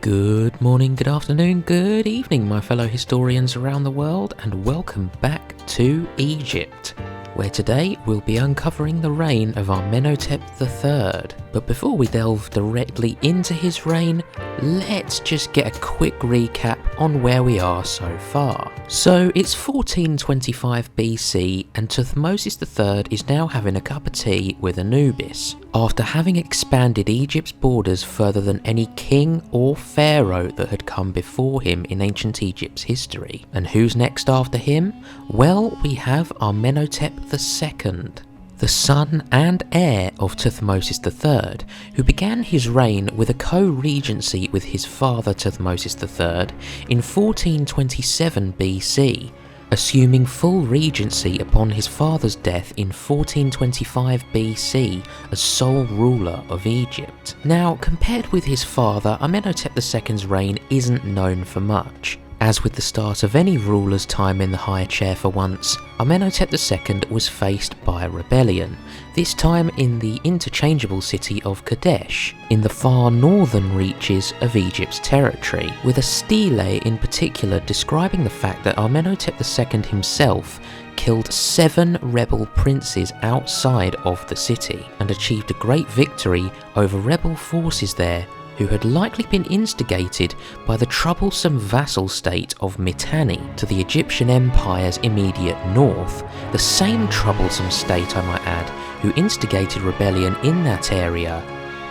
Good morning, good afternoon, good evening, my fellow historians around the world, and welcome back to Egypt, where today we'll be uncovering the reign of Amenhotep III. But before we delve directly into his reign, let's just get a quick recap on where we are so far. So it's 1425 BC and Thutmose III is now having a cup of tea with Anubis, after having expanded Egypt's borders further than any king or pharaoh that had come before him in ancient Egypt's history. And who's next after him? Well, we have Amenhotep II, the son and heir of Thutmose III, who began his reign with a co-regency with his father Thutmose III in 1427 BC, assuming full regency upon his father's death in 1425 BC as sole ruler of Egypt. Now, compared with his father, Amenhotep II's reign isn't known for much. As with the start of any ruler's time in the high chair for once, Amenhotep II was faced by a rebellion, this time in the interchangeable city of Kadesh, in the far northern reaches of Egypt's territory, with a stele in particular describing the fact that Amenhotep II himself killed 7 rebel princes outside of the city, and achieved a great victory over rebel forces there, who had likely been instigated by the troublesome vassal state of Mitanni to the Egyptian Empire's immediate north, the same troublesome state, I might add, who instigated rebellion in that area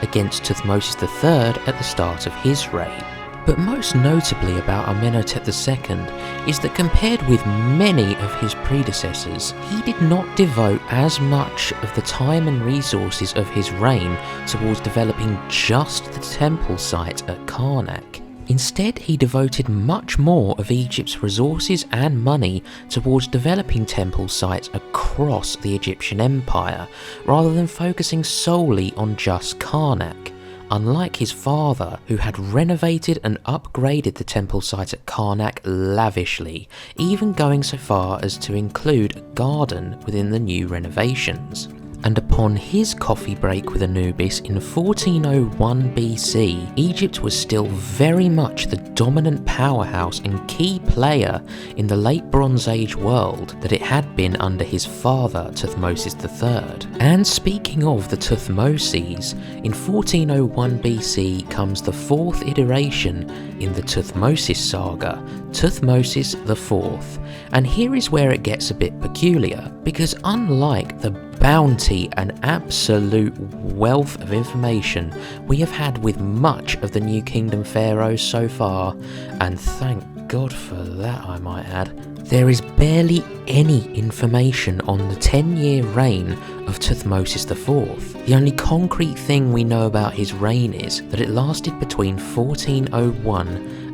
against Thutmose III at the start of his reign. But most notably about Amenhotep II is that compared with many of his predecessors, he did not devote as much of the time and resources of his reign towards developing just the temple site at Karnak. Instead, he devoted much more of Egypt's resources and money towards developing temple sites across the Egyptian Empire, rather than focusing solely on just Karnak. Unlike his father, who had renovated and upgraded the temple site at Karnak lavishly, even going so far as to include a garden within the new renovations. And upon his coffee break with Anubis in 1401 BC, Egypt was still very much the dominant powerhouse and key player in the late Bronze Age world that it had been under his father Thutmose III. And speaking of the Thutmoses, in 1401 BC comes the 4th iteration in the Thutmosis saga, Thutmose IV. And here is where it gets a bit peculiar, because unlike the bounty and absolute wealth of information we have had with much of the New Kingdom pharaohs so far, and thank God for that I might add, there is barely any information on the 10-year reign of Thutmose IV. The only concrete thing we know about his reign is that it lasted between 1401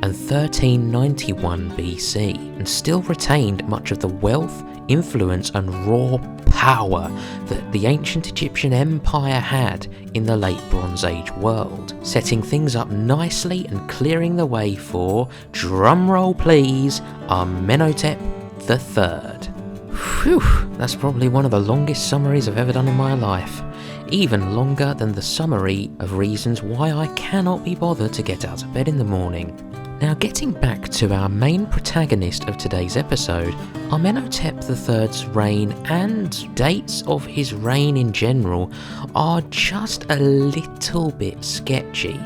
and 1391 BC, and still retained much of the wealth, influence and raw power that the ancient Egyptian Empire had in the late Bronze Age world, setting things up nicely and clearing the way for, drumroll please, Amenhotep III. Phew, that's probably one of the longest summaries I've ever done in my life. Even longer than the summary of reasons why I cannot be bothered to get out of bed in the morning. Now, getting back to our main protagonist of today's episode, Amenhotep III's reign and dates of his reign in general are just a little bit sketchy.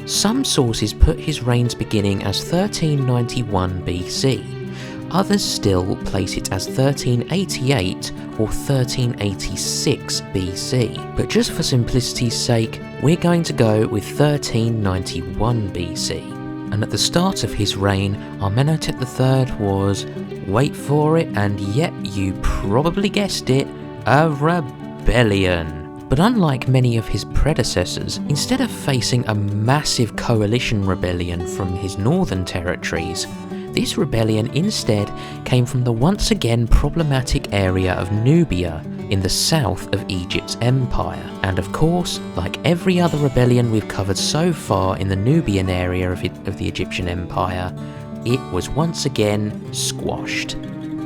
Some sources put his reigns beginning as 1391 BC. Others still place it as 1388 or 1386 BC, but just for simplicity's sake, we're going to go with 1391 BC. And at the start of his reign, Amenhotep III was, wait for it, and yet you probably guessed it, a rebellion. But unlike many of his predecessors, instead of facing a massive coalition rebellion from his northern territories, this rebellion instead came from the once again problematic area of Nubia in the south of Egypt's empire. And of course, like every other rebellion we've covered so far in the Nubian area of the Egyptian empire, it was once again squashed.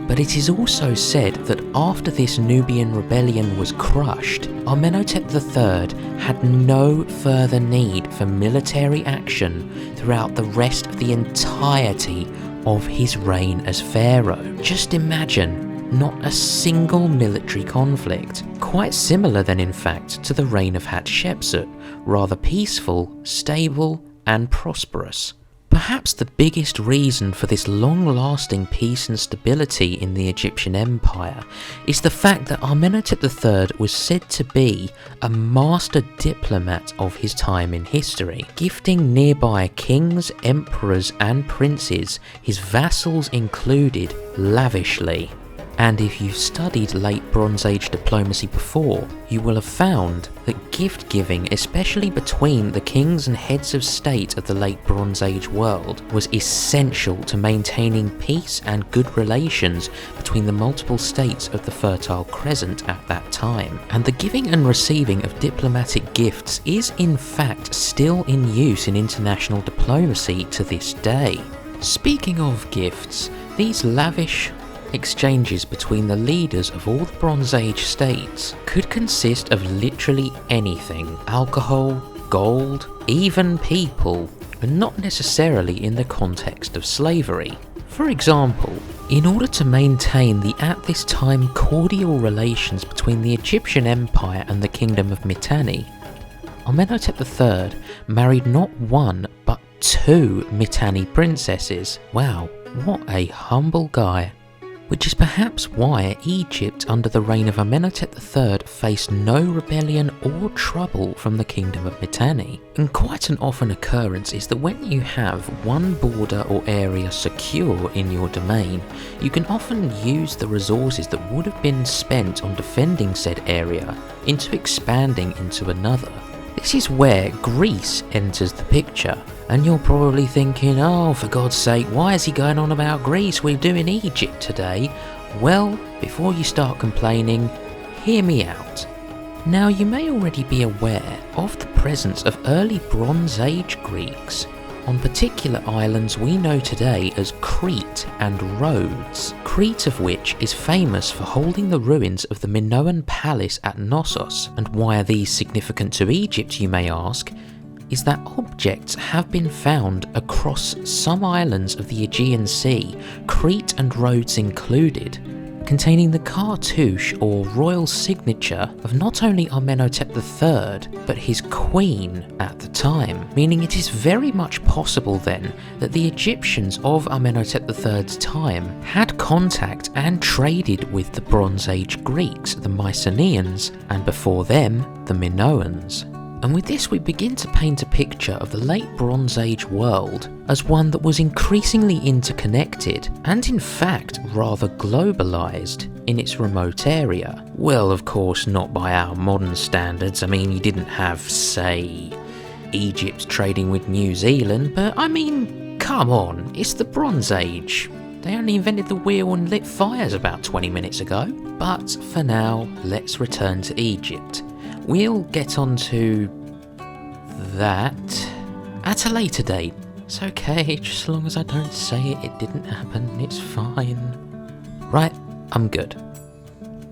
But it is also said that after this Nubian rebellion was crushed, Amenhotep III had no further need for military action throughout the rest of the entirety of his reign as pharaoh. Just imagine, not a single military conflict. Quite similar then in fact to the reign of Hatshepsut, rather peaceful, stable and prosperous. Perhaps the biggest reason for this long-lasting peace and stability in the Egyptian Empire is the fact that Amenhotep III was said to be a master diplomat of his time in history, gifting nearby kings, emperors and princes, his vassals included, lavishly. And if you've studied late Bronze Age diplomacy before, you will have found that gift giving, especially between the kings and heads of state of the late Bronze Age world, was essential to maintaining peace and good relations between the multiple states of the Fertile Crescent at that time. And the giving and receiving of diplomatic gifts is in fact still in use in international diplomacy to this day. Speaking of gifts, these lavish exchanges between the leaders of all the Bronze Age states could consist of literally anything: alcohol, gold, even people, but not necessarily in the context of slavery. For example, in order to maintain the at this time cordial relations between the Egyptian Empire and the Kingdom of Mitanni, Amenhotep III married not one but two Mitanni princesses. Wow, what a humble guy. Which is perhaps why Egypt under the reign of Amenhotep III faced no rebellion or trouble from the Kingdom of Mitanni. And quite an often occurrence is that when you have one border or area secure in your domain, you can often use the resources that would have been spent on defending said area into expanding into another. This is where Greece enters the picture, and you're probably thinking, oh, for God's sake, why is he going on about Greece? We're doing Egypt today. Well, before you start complaining, hear me out. Now, you may already be aware of the presence of early Bronze Age Greeks on particular islands we know today as Crete and Rhodes. Crete of which is famous for holding the ruins of the Minoan palace at Knossos. And why are these significant to Egypt, you may ask, is that objects have been found across some islands of the Aegean Sea, Crete and Rhodes included, containing the cartouche or royal signature of not only Amenhotep III, but his queen at the time, meaning it is very much possible then that the Egyptians of Amenhotep III's time had contact and traded with the Bronze Age Greeks, the Mycenaeans, and before them, the Minoans. And with this we begin to paint a picture of the late Bronze Age world as one that was increasingly interconnected and in fact rather globalised in its remote area. Well, of course not by our modern standards. I mean, you didn't have, say, Egypt trading with New Zealand, but I mean, come on, it's the Bronze Age. They only invented the wheel and lit fires about 20 minutes ago. But for now, let's return to Egypt. We'll get onto that at a later date. It's okay, just as long as I don't say it didn't happen, it's fine. Right, I'm good.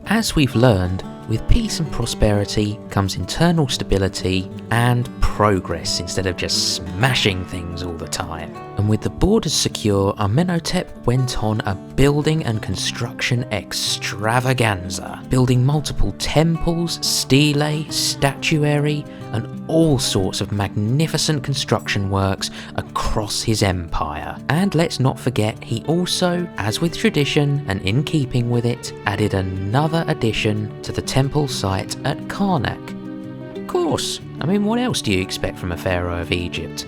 As we've learned, with peace and prosperity comes internal stability and progress instead of just smashing things all the time. And with the borders secure, Amenhotep went on a building and construction extravaganza, building multiple temples, stelae, statuary, and all sorts of magnificent construction works across his empire. And let's not forget, he also, as with tradition and in keeping with it, added another addition to the temple site at Karnak. Of course, I mean, what else do you expect from a pharaoh of Egypt?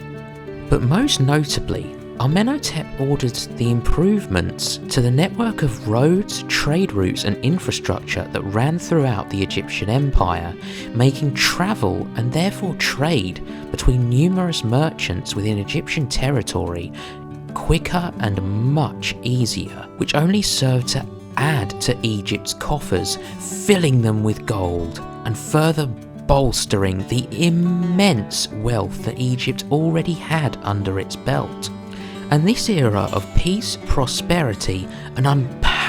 But most notably, Amenhotep ordered the improvements to the network of roads, trade routes and infrastructure that ran throughout the Egyptian empire, making travel and therefore trade between numerous merchants within Egyptian territory quicker and much easier, which only served to add to Egypt's coffers, filling them with gold and further bolstering the immense wealth that Egypt already had under its belt. And this era of peace, prosperity, and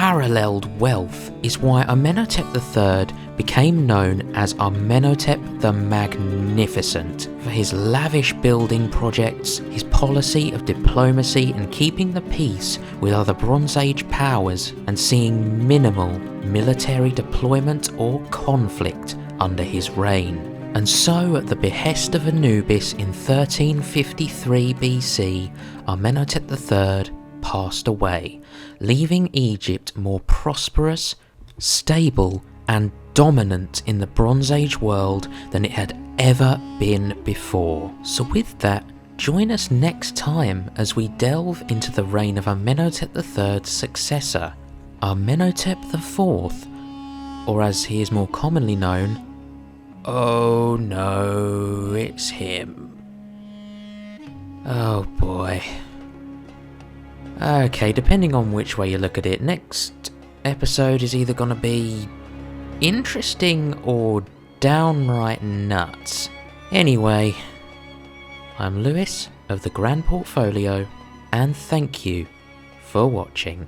unparalleled wealth is why Amenhotep III became known as Amenhotep the Magnificent for his lavish building projects, his policy of diplomacy and keeping the peace with other Bronze Age powers, and seeing minimal military deployment or conflict under his reign. And so, at the behest of Anubis in 1353 BC, Amenhotep III passed away, leaving Egypt more prosperous, stable, and dominant in the Bronze Age world than it had ever been before. So with that, join us next time as we delve into the reign of Amenhotep III's successor, Amenhotep IV, or as he is more commonly known, oh no, it's him. Oh boy. Okay, depending on which way you look at it, next episode is either gonna be interesting or downright nuts. Anyway, I'm Lewis of the Grand Portfolio, and thank you for watching.